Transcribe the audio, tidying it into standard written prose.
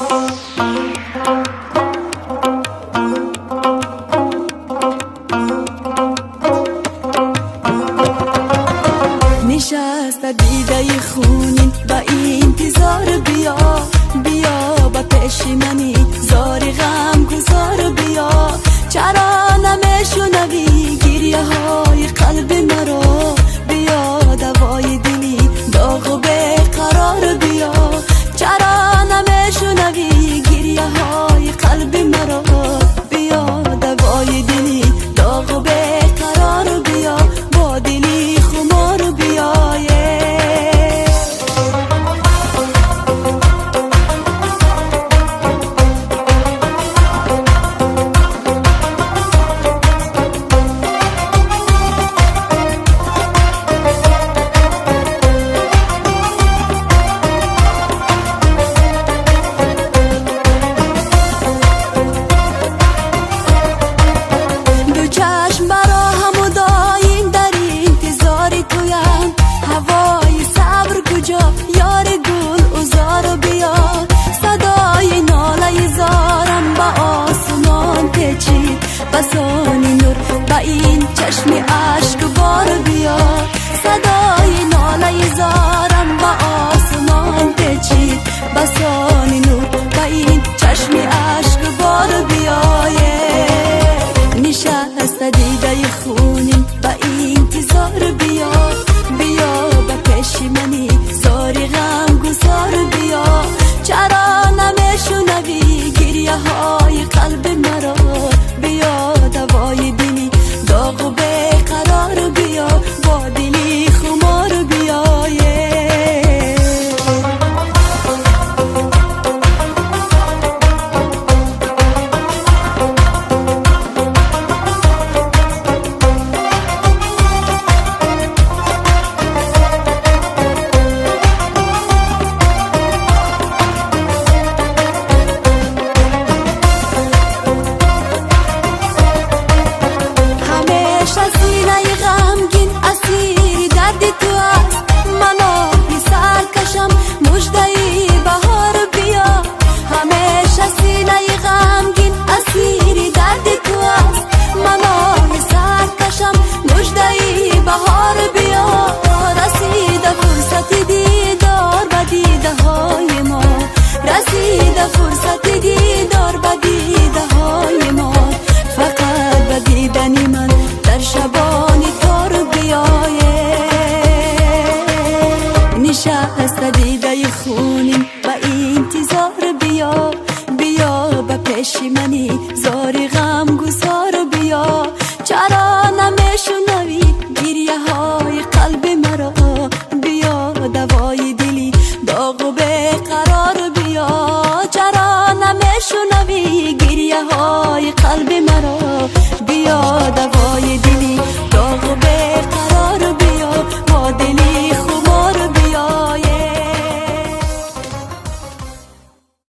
نشست دیده خونین با انتظار بیا بیا با پیش منی زاری غم گذار بیا چرا نمیشنوی گریه های قلب مرا بیا دوای دلی داغ و بیقرار بیا چرا نمیشنوی گریه های قلب مرا بیا دوای دلی داغ و بیقرار بیا با دلی خمار بیا یار گل ازار بیا صدای ناله زارم با آسمان پیچید بسانی نور با این چشم عشق بار بیا صدای ناله زارم با آسمان پیچید بسانی نور با این چشم عشق بار بیا نشست دیده خونین با انتظار بیا بیا با پیش منی زاری غم گذار بیا چرا نمیشنوی گریه های قلب مرا بیا دوای دلی داغ و بیقرار بیا با دلی خمار بیا سینه غمگین اسیر درد تو است من آهی سرکشم مژده بهار بیا همیشه سینه غمگین اسیر درد تو است من آهی سرکشم مژده بهار بیا رسیده فرصت دیدار به دیده های ما رسیده فرصت دیدار به دیده های ما فقط به دیدن من در شبانی تار بیایه نشست دیده خونین با انتظار بیا بیا با پیش منی زاری غم گذار بیا